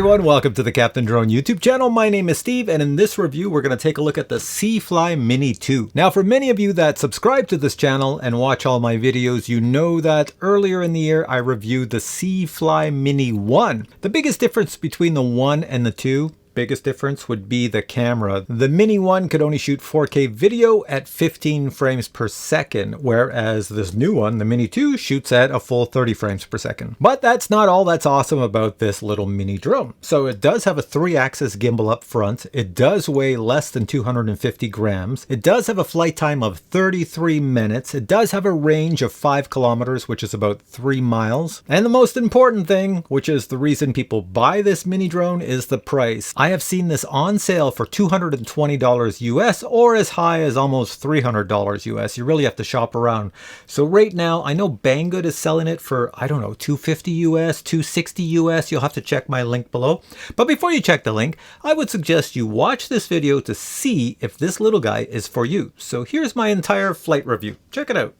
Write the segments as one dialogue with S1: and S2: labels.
S1: everyone, welcome to the Captain Drone YouTube channel. My name is Steve, and in this review we're going to take a look at the CFly Mini 2. Now, for many of you that subscribe to this channel and watch all my videos, you know that earlier in the year I reviewed the CFly Mini 1. The biggest difference between the 1 and the 2, biggest difference would be the camera. The Mini 1 could only shoot 4K video at 15 frames per second, whereas this new one, the Mini 2, shoots at a full 30 frames per second. But that's not all that's awesome about this little mini drone. So it does have a 3-axis gimbal up front. It does weigh less than 250 grams. It does have a flight time of 33 minutes. It does have a range of 5 kilometers, which is about 3 miles. And the most important thing, which is the reason people buy this mini drone, is the price. I have seen this on sale for $220 US or as high as almost $300 US. You really have to shop around. So right now, I know BANGGOOD is selling it for, I don't know, $250 US, $260 US. You'll have to check my link below. But before you check the link, I would suggest you watch this video to see if this little guy is for you. So here's my entire flight review. Check it out.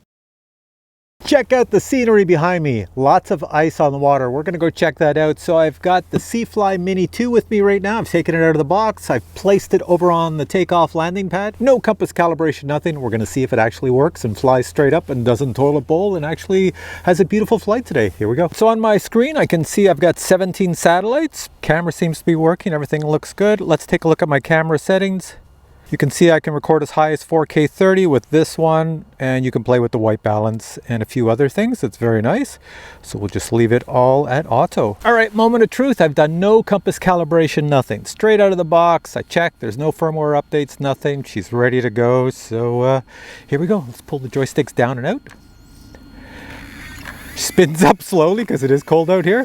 S1: Check out the scenery behind me. Lots of ice on the water. We're going to go check that out. So I've got the CFly Mini 2 with me right now. I've taken it out of the box. I've placed it over on the takeoff landing pad. No compass calibration, nothing. We're going to see if it actually works and flies straight up and doesn't toilet bowl and actually has a beautiful flight today. Here we go. So on my screen, I can see I've got 17 satellites. Camera seems to be working. Everything looks good. Let's take a look at my camera settings. You can see I can record as high as 4K 30 with this one, and you can play with the white balance and a few other things. It's very nice. So we'll just leave it all at auto. All right, moment of truth. I've done no compass calibration, nothing. Straight out of the box, I checked. There's no firmware updates, nothing. She's ready to go. So here we go. Let's pull the joysticks down and out. Spins up slowly because it is cold out here.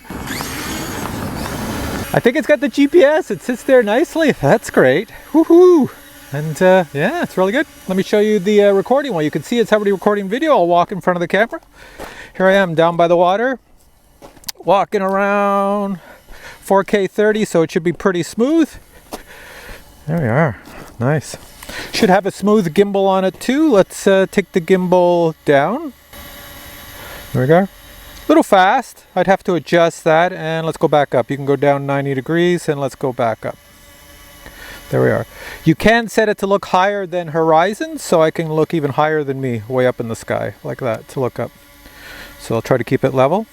S1: I think it's got the GPS. It sits there nicely. That's great. Woohoo! And yeah, it's really good. Let me show you the recording. Well, you can see it's already recording video. I'll walk in front of the camera. Here I am down by the water, walking around 4K 30, so it should be pretty smooth. There we are. Nice. Should have a smooth gimbal on it too. Let's take the gimbal down. There we go. A little fast. I'd have to adjust that, and let's go back up. You can go down 90 degrees, and let's go back up. There we are. You can set it to look higher than horizon, so I can look even higher than me, way up in the sky, like that, to look up. So I'll try to keep it level.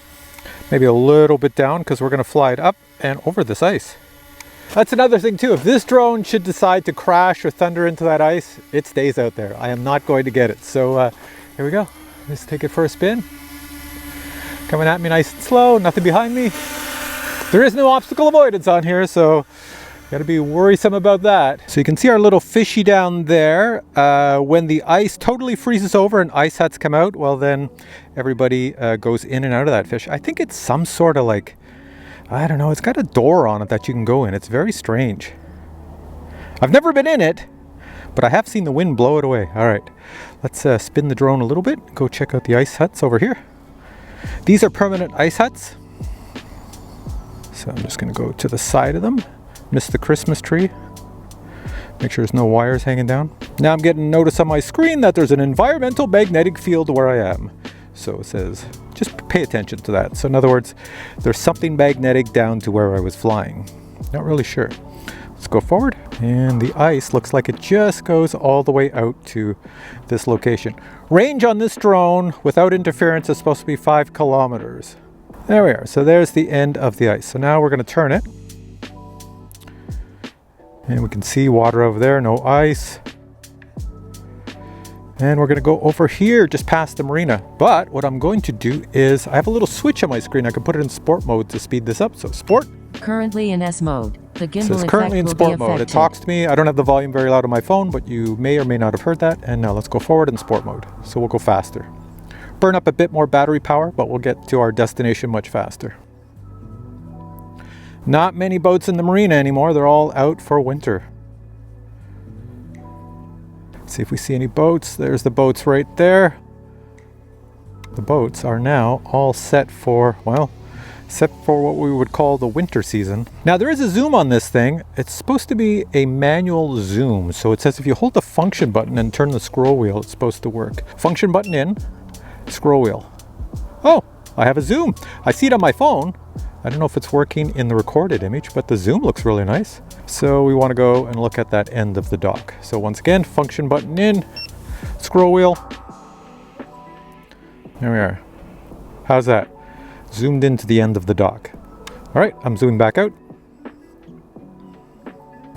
S1: Maybe a little bit down, because we're going to fly it up and over this ice. That's another thing too. If this drone should decide to crash or thunder into that ice, it stays out there. I am not going to get it. So here we go. Let's take it for a spin. Coming at me nice and slow, nothing behind me. There is no obstacle avoidance on here, so got to be worrisome about that. So you can see our little fishy down there. When the ice totally freezes over and ice huts come out, well then everybody goes in and out of that fish. I think it's some sort of like, I don't know, it's got a door on it that you can go in. It's very strange. I've never been in it, but I have seen the wind blow it away. All right, let's spin the drone a little bit. Go check out the ice huts over here. These are permanent ice huts. So I'm just going to go to the side of them. Miss the Christmas tree. Make sure there's no wires hanging down. Now I'm getting notice on my screen that there's an environmental magnetic field where I am. So it says, just pay attention to that. So in other words, there's something magnetic down to where I was flying. Not really sure. Let's go forward. And the ice looks like it just goes all the way out to this location. Range on this drone without interference is supposed to be 5 kilometers. There we are. So there's the end of the ice. So now we're going to turn it. And we can see water over there, no ice. And we're going to go over here just past the marina. But what I'm going to do is, I have a little switch on my screen. I can put it in sport mode to speed this up. So sport.
S2: Currently in S mode. The gimbal
S1: so it's currently in sport mode. It talks to me. I don't have the volume very loud on my phone, but you may or may not have heard that. And now let's go forward in sport mode. So we'll go faster. Burn up a bit more battery power, but we'll get to our destination much faster. Not many boats in the marina anymore. They're all out for winter. Let's see if we see any boats. There's the boats right there. The boats are now all set for, well, set for what we would call the winter season. Now there is a zoom on this thing. It's supposed to be a manual zoom. So it says if you hold the function button and turn the scroll wheel, it's supposed to work. Function button in, scroll wheel. Oh, I have a zoom. I see it on my phone, I don't know if it's working in the recorded image, but the zoom looks really nice. So we want to go and look at that end of the dock. So once again, function button in, scroll wheel. There we are. How's that? Zoomed into the end of the dock. All right, I'm zooming back out.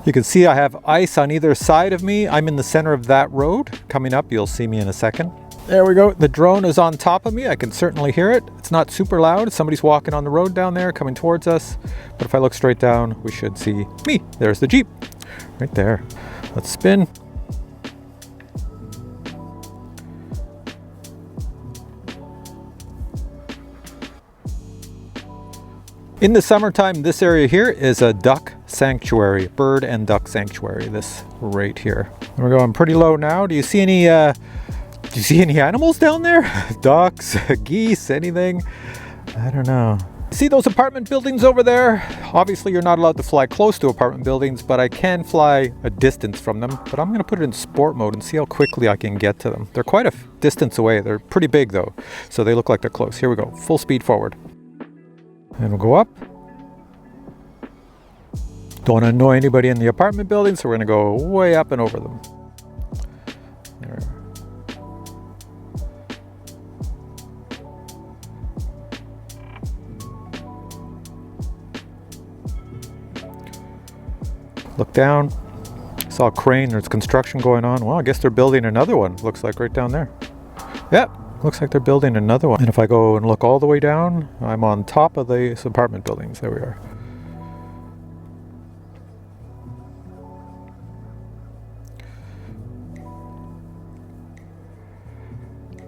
S1: You can see I have ice on either side of me. I'm in the center of that road. Coming up, you'll see me in a second. There we go. The drone is on top of me. I can certainly hear it. It's not super loud. Somebody's walking on the road down there, coming towards us. But if I look straight down, we should see me. There's the Jeep right there. Let's spin. In the summertime, this area here is a duck sanctuary, bird and duck sanctuary, this right here. We're going pretty low now. Do you see any animals down there? Ducks, geese, anything? I don't know. See those apartment buildings over there? Obviously you're not allowed to fly close to apartment buildings, but I can fly a distance from them. But I'm gonna put it in sport mode and see how quickly I can get to them. They're quite a distance away. They're pretty big though, so they look like they're close. Here we go, full speed forward. And we'll go up. Don't want to annoy anybody in the apartment building, so we're going to go way up and over them. There. Look down. Saw a crane. There's construction going on. Well, I guess they're building another one. Looks like right down there. Yep. Looks like they're building another one. And if I go and look all the way down, I'm on top of these apartment buildings. There we are.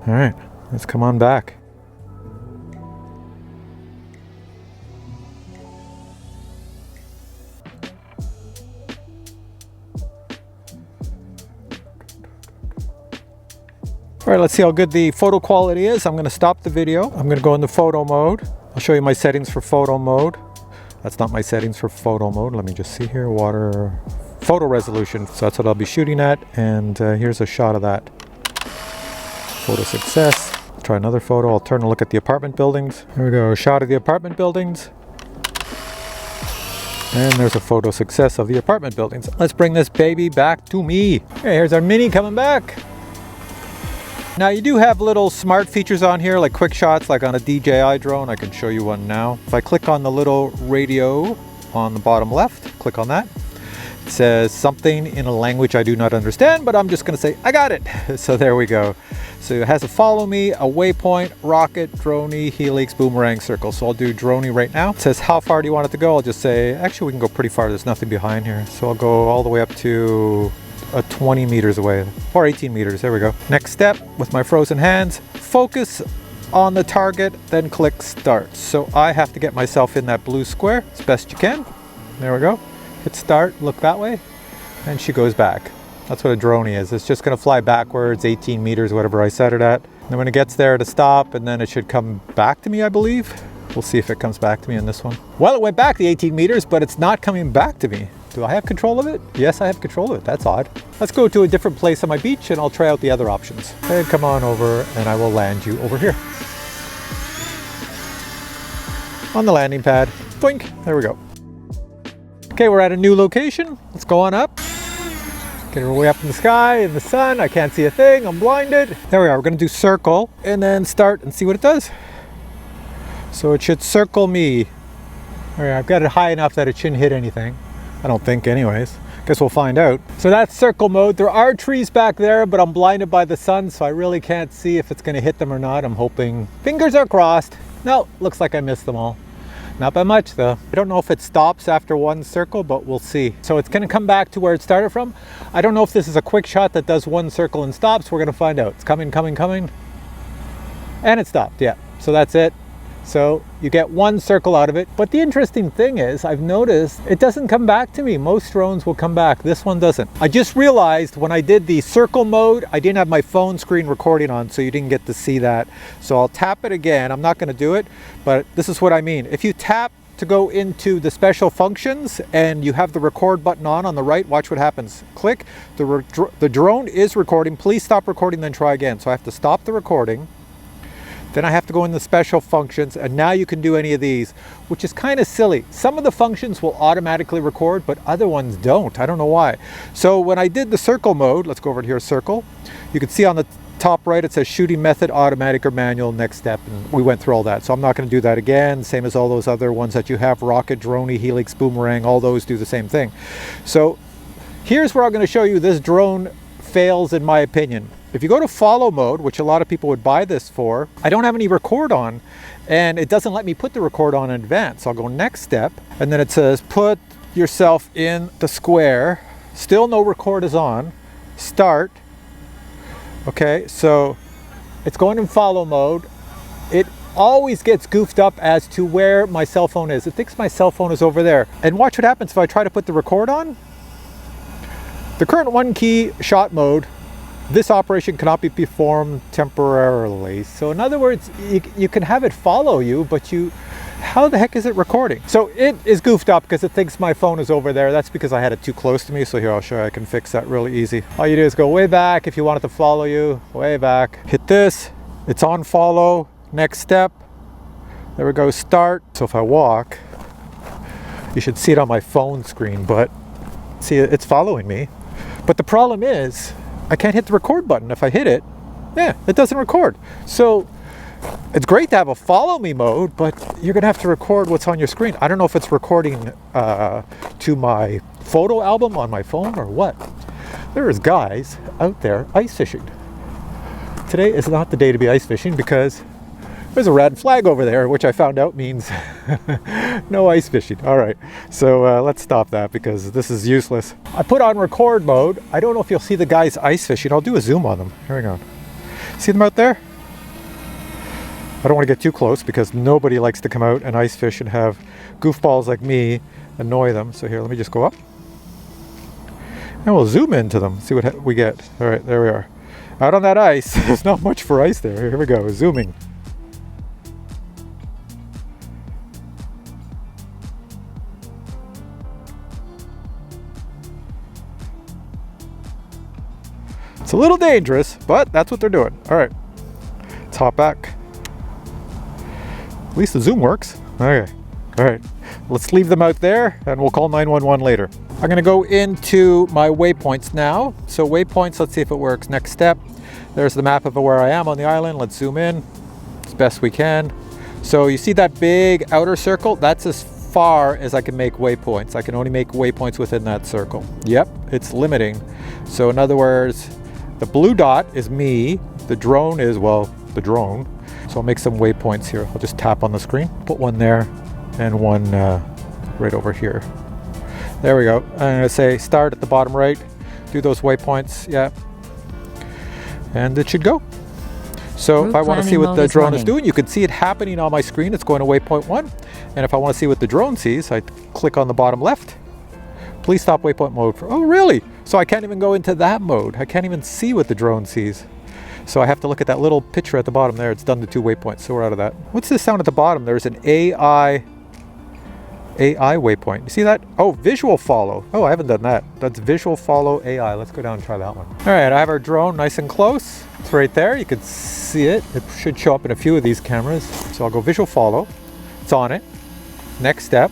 S1: All right, let's come on back. All right, let's see how good the photo quality is. I'm going to stop the video. I'm going to go into photo mode. I'll show you my settings for photo mode. That's not my settings for photo mode. Let me just see here. Water photo resolution. So that's what I'll be shooting at. And here's a shot of that. Photo success. Try another photo. I'll turn and look at the apartment buildings. Here we go. A shot of the apartment buildings. And there's a photo success of the apartment buildings. Let's bring this baby back to me. Okay, here's our Mini coming back. Now you do have little smart features on here, like quick shots, like on a DJI drone. I can show you one now. If I click on the little radio on the bottom left, click on that. It says something in a language I do not understand, but I'm just gonna say, I got it. So there we go. So it has a follow me, a waypoint, rocket, droney, helix, boomerang, circle. So I'll do droney right now. It says, how far do you want it to go? I'll just say, actually we can go pretty far. There's nothing behind here. So I'll go all the way up to 20 meters away, or 18 meters, there we go. Next step, with my frozen hands, focus on the target, then click start. So I have to get myself in that blue square as best you can. There we go. Hit start, look that way, and she goes back. That's what a droney is. It's just gonna fly backwards, 18 meters, whatever I set it at. And then when it gets there to stop, and then it should come back to me, I believe. We'll see if it comes back to me in this one. Well, it went back the 18 meters, but it's not coming back to me. Do I have control of it? Yes, I have control of it. That's odd. Let's go to a different place on my beach and I'll try out the other options. And come on over and I will land you over here. On the landing pad. Boink. There we go. Okay, we're at a new location. Let's go on up. Get her way up in the sky, in the sun. I can't see a thing. I'm blinded. There we are. We're going to do circle and then start and see what it does. So it should circle me. All right, I've got it high enough that it shouldn't hit anything. I don't think anyways. Guess we'll find out. So that's circle mode. There are trees back there, but I'm blinded by the sun, so I really can't see if it's gonna hit them or not. I'm hoping, fingers are crossed. No, looks like I missed them all. Not by much though. I don't know if it stops after one circle, but we'll see. So it's gonna come back to where it started from. I don't know if this is a quick shot that does one circle and stops. We're gonna find out. It's coming, coming, coming. And it stopped, yeah. So that's it. So you get one circle out of it. But the interesting thing is, I've noticed it doesn't come back to me. Most drones will come back. This one doesn't. I just realized when I did the circle mode, I didn't have my phone screen recording on, so you didn't get to see that. So I'll tap it again. I'm not going to do it, but this is what I mean. If you tap to go into the special functions and you have the record button on the right, watch what happens. Click. The drone is recording. Please stop recording, then try again. So I have to stop the recording. Then I have to go in the special functions, and now you can do any of these, which is kind of silly. Some of the functions will automatically record, but other ones don't. I don't know why. So when I did the circle mode, let's go over here, circle. You can see on the top right it says shooting method, automatic or manual, next step, and we went through all that. So I'm not going to do that again, same as all those other ones that you have, rocket, droney, helix, boomerang, all those do the same thing. So here's where I'm going to show you this drone fails in my opinion. If you go to follow mode, which a lot of people would buy this for, I don't have any record on, and it doesn't let me put the record on in advance. So I'll go next step, and then it says put yourself in the square. Still no record is on. Start. Okay, so it's going in follow mode. It always gets goofed up as to where my cell phone is. It thinks my cell phone is over there. And watch what happens if I try to put the record on. The current one key shot mode, this operation cannot be performed temporarily. So in other words, you can have it follow you, but how the heck is it recording? So it is goofed up because it thinks my phone is over there. That's because I had it too close to me. So here, I'll show you, I can fix that really easy. All you do is go way back if you want it to follow you, way back. Hit this, it's on follow, next step. There we go, start. So if I walk, you should see it on my phone screen, but see, it's following me. But the problem is, I can't hit the record button. If I hit it, yeah, it doesn't record. So it's great to have a follow me mode, but you're gonna have to record what's on your screen. I don't know if it's recording to my photo album on my phone or what. There's guys out there ice fishing. Today is not the day to be ice fishing because there's a red flag over there, which I found out means no ice fishing. All right, so let's stop that because this is useless. I put on record mode. I don't know if you'll see the guys ice fishing. I'll do a zoom on them. Here we go. See them out there? I don't want to get too close because nobody likes to come out and ice fish and have goofballs like me annoy them. So here, let me just go up. And we'll zoom into them, see what we get. All right, there we are. Out on that ice. There's not much for ice there. Here we go, zooming. It's a little dangerous, but that's what they're doing. All right, let's hop back. At least the zoom works. Okay, all right. Let's leave them out there and we'll call 911 later. I'm gonna go into my waypoints now. So waypoints, let's see if it works. Next step, there's the map of where I am on the island. Let's zoom in as best we can. So you see that big outer circle? That's as far as I can make waypoints. I can only make waypoints within that circle. Yep, it's limiting. So in other words, the blue dot is me. The drone is, well, the drone. So I'll make some waypoints here. I'll just tap on the screen, put one there and one right over here. There we go. I'm gonna say start at the bottom right, do those waypoints, yeah. And it should go. So
S2: Route
S1: if I want to see what
S2: mode
S1: the
S2: is
S1: drone
S2: running.
S1: is doing, you can see it happening on my screen. It's going to waypoint 1. And if I want to see what the drone sees, I click on the bottom left. Please stop waypoint mode. Oh, really? So I can't even go into that mode. I can't even see what the drone sees. So I have to look at that little picture at the bottom there. It's done to 2 waypoints, so we're out of that. What's this sound at the bottom? There's an AI waypoint. You see that? Oh, visual follow. Oh, I haven't done that. That's visual follow AI. Let's go down and try that one. All right, I have our drone nice and close. It's right there. You can see it. It should show up in a few of these cameras. So I'll go visual follow. It's on it. Next step.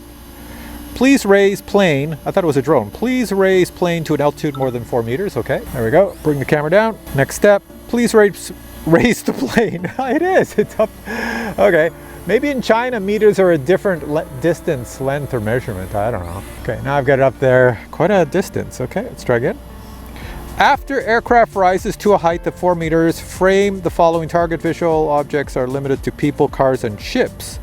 S1: Please raise plane. I thought it was a drone. Please raise plane to an altitude more than 4 meters. Okay, there we go. Bring the camera down. Next step. Please raise the plane. It is. It's up. Okay. Maybe in China, meters are a different distance, length, or measurement. I don't know. Okay, now I've got it up there quite a distance. Okay, let's try again. After aircraft rises to a height of 4 meters, frame the following target. Visual objects are limited to people, cars, and ships.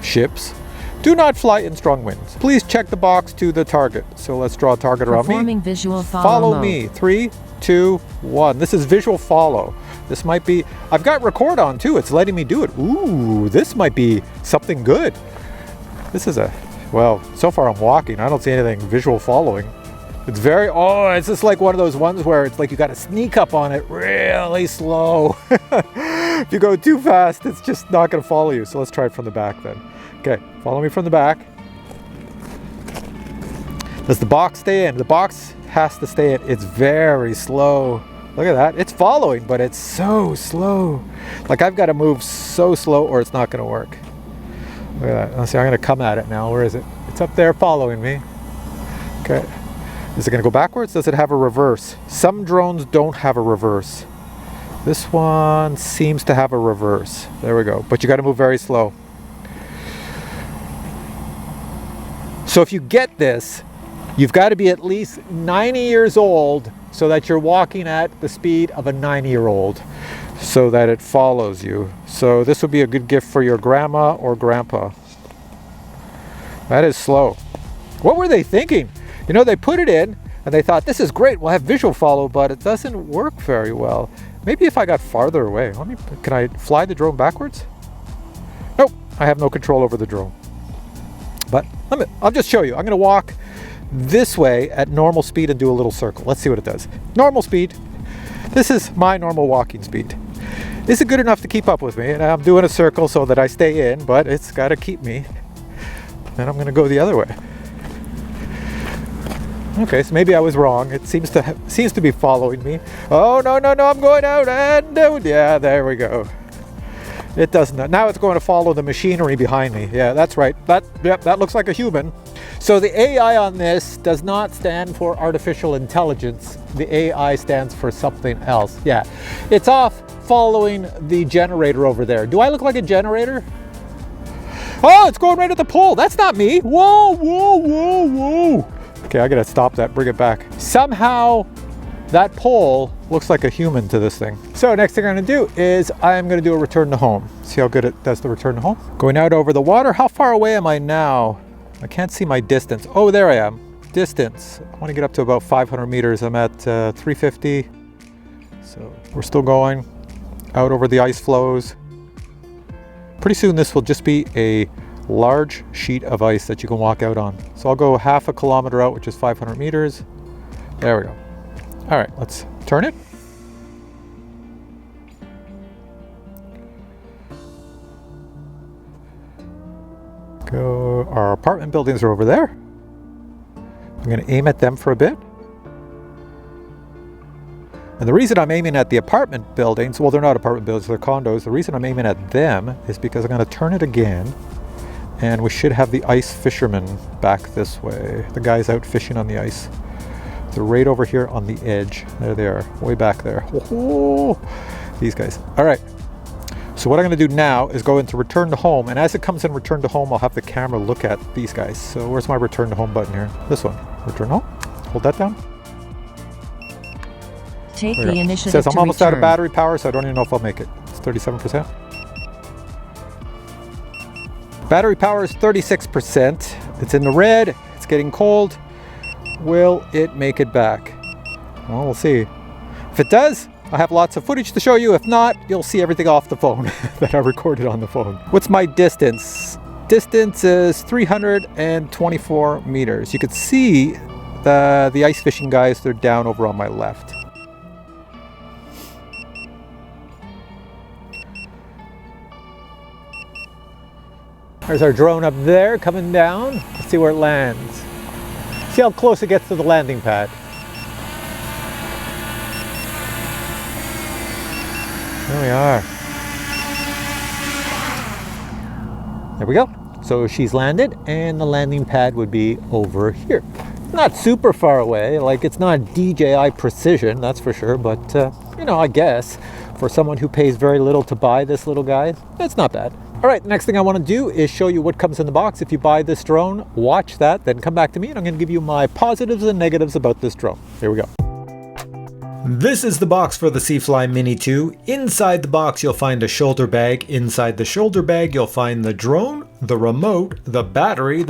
S1: Ships. Do not fly in strong winds. Please check the box to the target. So let's draw a target around me.
S2: Performing visual
S1: Follow
S2: mode.
S1: me. 3, 2, 1. This is visual follow. This might be, I've got record on too. It's letting me do it. Ooh, this might be something good. This is well, so far I'm walking. I don't see anything visual following. It's it's just like one of those ones where it's like you got to sneak up on it really slow. If you go too fast, it's just not going to follow you. So let's try it from the back then. Okay, follow me from the back. Does the box stay in? The box has to stay in. It's very slow. Look at that. It's following, but it's so slow. Like I've got to move so slow or it's not going to work. Look at that. Let's see, I'm going to come at it now. Where is it? It's up there following me. Okay. Is it going to go backwards? Does it have a reverse? Some drones don't have a reverse. This one seems to have a reverse. There we go. But you got to move very slow. So if you get this, you've got to be at least 90 years old so that you're walking at the speed of a 90-year-old so that it follows you. So this would be a good gift for your grandma or grandpa. That is slow. What were they thinking? You know, they put it in and they thought, this is great, we'll have visual follow, but it doesn't work very well. Maybe if I got farther away. Can I fly the drone backwards? Nope, I have no control over the drone. But I'll just show you. I'm going to walk this way at normal speed and do a little circle. Let's see what it does. Normal speed. This is my normal walking speed. Is it good enough to keep up with me? And I'm doing a circle so that I stay in, but it's got to keep me. Then I'm going to go the other way. Okay, so maybe I was wrong. It seems to be following me. Oh, no, I'm going out and yeah, there we go. It doesn't. Now it's going to follow the machinery behind me. Yeah, that's right. That looks like a human. So the AI on this does not stand for artificial intelligence. The AI stands for something else. Yeah, it's off following the generator over there. Do I look like a generator? Oh, it's going right at the pole. That's not me. Whoa. Okay, I gotta stop that, bring it back. Somehow that pole looks like a human to this thing. So next thing I'm gonna do is I'm gonna do a return to home. See how good it does the return to home? Going out over the water. How far away am I now? I can't see my distance. Oh, there I am. Distance. I wanna get up to about 500 meters. I'm at 350. So we're still going out over the ice flows. Pretty soon this will just be a large sheet of ice that you can walk out on. So I'll go half a kilometer out, which is 500 meters. There we go. All right, let's turn it. Go. Our apartment buildings are over there. I'm going to aim at them for a bit. And the reason I'm aiming at the apartment buildings, well, they're not apartment buildings, they're condos. The reason I'm aiming at them is because I'm going to turn it again. And we should have the ice fishermen back this way. The guys out fishing on the ice. They're right over here on the edge. There they are, way back there. Oh, these guys. All right. So what I'm going to do now is go into return to home. And as it comes in return to home, I'll have the camera look at these guys. So where's my return to home button here? This one. Return home. Hold that down.
S2: Take the initiative.
S1: It says I'm almost out of battery power, so I don't even know if I'll make it. It's 37%. Battery power is 36%. It's in the red. It's getting cold. Will it make it back? Well, we'll see. If it does, I have lots of footage to show you. If not, you'll see everything off the phone that I recorded on the phone. What's my distance? Distance is 324 meters. You can see the ice fishing guys. They're down over on my left. There's our drone up there coming down. Let's see where it lands. See how close it gets to the landing pad. There we are. There we go. So she's landed and the landing pad would be over here. Not super far away, like it's not DJI precision, that's for sure, but you know, I guess for someone who pays very little to buy this little guy, it's not bad. All right, next thing I want to do is show you what comes in the box. If you buy this drone, watch that, then come back to me and I'm going to give you my positives and negatives about this drone. Here we go. This is the box for the CFly Mini 2. Inside the box you'll find a shoulder bag. Inside the shoulder bag you'll find the drone, the remote, the battery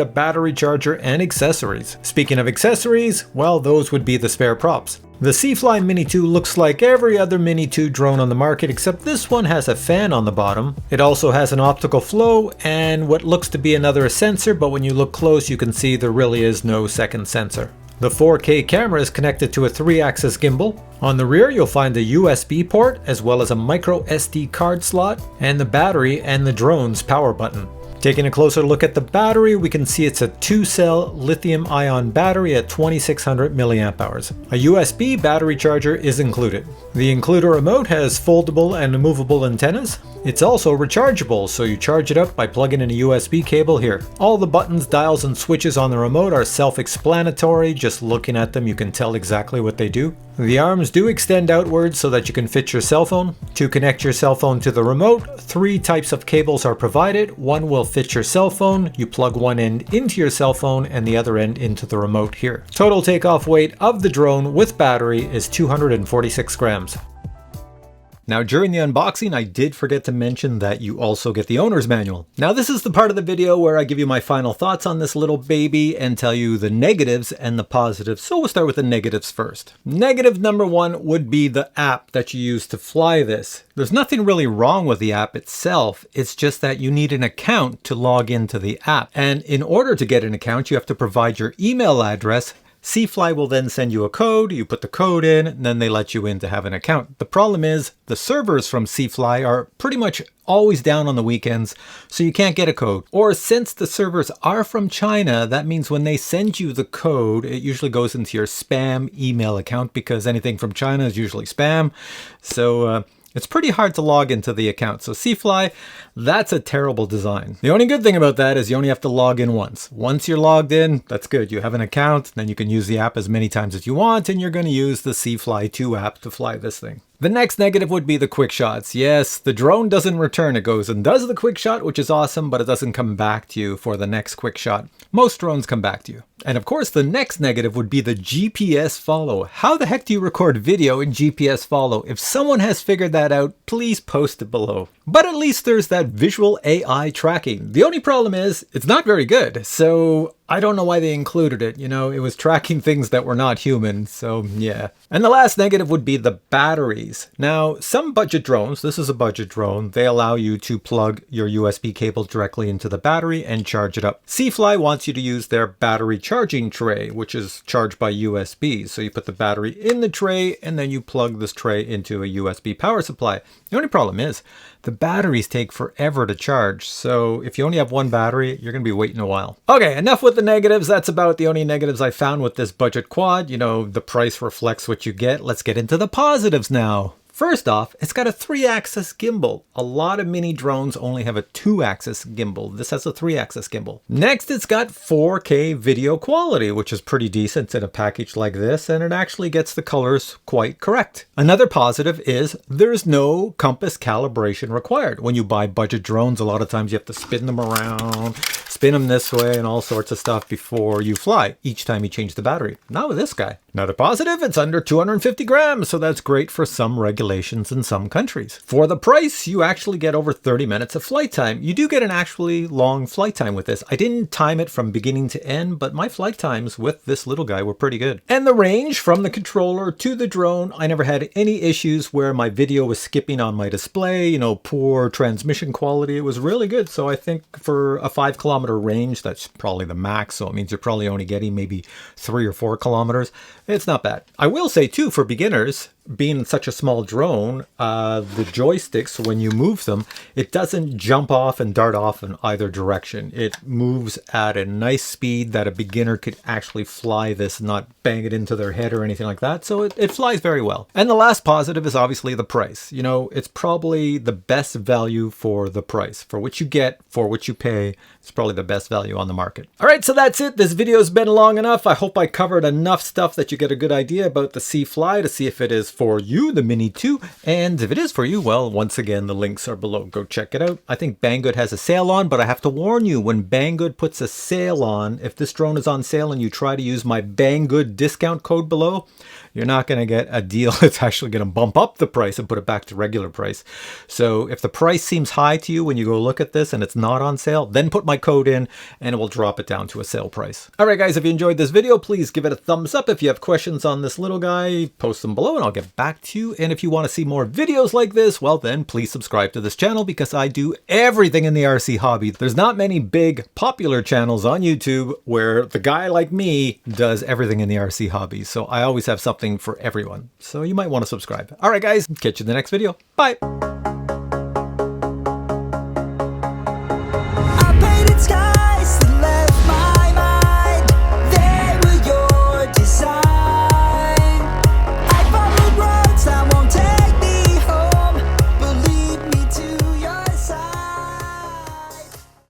S1: charger, and accessories. Speaking of accessories, well, those would be the spare props. The CFly Mini 2 looks like every other Mini 2 drone on the market, except this one has a fan on the bottom. It also has an optical flow and what looks to be another sensor, but when you look close you can see there really is no second sensor. The 4K camera is connected to a 3-axis gimbal. On the rear you'll find a USB port as well as a micro SD card slot and the battery and the drone's power button. Taking a closer look at the battery, we can see it's a 2-cell lithium-ion battery at 2600 milliamp hours. A USB battery charger is included. The includer remote has foldable and movable antennas. It's also rechargeable, so you charge it up by plugging in a USB cable here. All the buttons, dials, and switches on the remote are self-explanatory. Just looking at them, you can tell exactly what they do. The arms do extend outwards so that you can fit your cell phone. To connect your cell phone to the remote, 3 types of cables are provided. One will fit your cell phone. You plug one end into your cell phone and the other end into the remote here. Total takeoff weight of the drone with battery is 246 grams. Now during the unboxing, I did forget to mention that you also get the owner's manual. Now this is the part of the video where I give you my final thoughts on this little baby and tell you the negatives and the positives. So we'll start with the negatives first. Negative number 1 would be the app that you use to fly this. There's nothing really wrong with the app itself. It's just that you need an account to log into the app. And in order to get an account, you have to provide your email address. CFly will then send you a code, you put the code in, and then they let you in to have an account. The problem is the servers from CFly are pretty much always down on the weekends, so you can't get a code. Or since the servers are from China, that means when they send you the code, it usually goes into your spam email account because anything from China is usually spam. So it's pretty hard to log into the account. So CFly, that's a terrible design. The only good thing about that is you only have to log in once. Once you're logged in, that's good. You have an account, then you can use the app as many times as you want, and you're going to use the CFly 2 app to fly this thing. The next negative would be the quick shots. Yes, the drone doesn't return. It goes and does the quick shot, which is awesome, but it doesn't come back to you for the next quick shot. Most drones come back to you. And of course, the next negative would be the GPS follow. How the heck do you record video in GPS follow? If someone has figured that out, please post it below. But at least there's that visual AI tracking. The only problem is it's not very good. So I don't know why they included it. You know, it was tracking things that were not human. So yeah. And the last negative would be the batteries. Now, some budget drones, this is a budget drone, they allow you to plug your USB cable directly into the battery and charge it up. CFly wants you to use their battery charging tray, which is charged by USB. So you put the battery in the tray and then you plug this tray into a USB power supply. The only problem is the batteries take forever to charge. So if you only have one battery, you're going to be waiting a while. Okay, enough with the negatives. That's about the only negatives I found with this budget quad. You know, the price reflects what you get. Let's get into the positives now. First off, it's got a 3-axis gimbal. A lot of mini drones only have a 2-axis gimbal. This has a 3-axis gimbal. Next, it's got 4K video quality, which is pretty decent in a package like this, and it actually gets the colors quite correct. Another positive is there's no compass calibration required. When you buy budget drones, a lot of times you have to spin them around, spin them this way, and all sorts of stuff before you fly, each time you change the battery. Not with this guy. Another positive, it's under 250 grams, so that's great for some regulations in some countries. For the price, you actually get over 30 minutes of flight time. You do get an actually long flight time with this. I didn't time it from beginning to end, but my flight times with this little guy were pretty good. And the range from the controller to the drone, I never had any issues where my video was skipping on my display, you know, poor transmission quality. It was really good. So I think for a 5-kilometer range, that's probably the max. So it means you're probably only getting maybe 3 or 4 kilometers. It's not bad. I will say too, for beginners, being such a small drone, the joysticks, when you move them, it doesn't jump off and dart off in either direction. It moves at a nice speed that a beginner could actually fly this, not bang it into their head or anything like that. So it flies very well. And the last positive is obviously the price. You know, it's probably the best value for the price. For what you get, for what you pay, it's probably the best value on the market. All right, so that's it. This video's been long enough. I hope I covered enough stuff that you get a good idea about the CFly to see if it is for you, the Mini 2. And if it is for you, well, once again, the links are below. Go check it out. I think Banggood has a sale on, but I have to warn you, when Banggood puts a sale on, if this drone is on sale and you try to use my Banggood discount code below, you're not going to get a deal. It's actually going to bump up the price and put it back to regular price. So if the price seems high to you when you go look at this and it's not on sale, then put my code in and it will drop it down to a sale price. All right, guys, if you enjoyed this video, please give it a thumbs up. If you have questions on this little guy, post them below and I'll get back to you. And if you want to see more videos like this, well, then please subscribe to this channel because I do everything in the RC hobby. There's not many big popular channels on YouTube where the guy like me does everything in the RC hobby. So I always have something for everyone. So you might want to subscribe. All right, guys, catch you in the next video. Bye.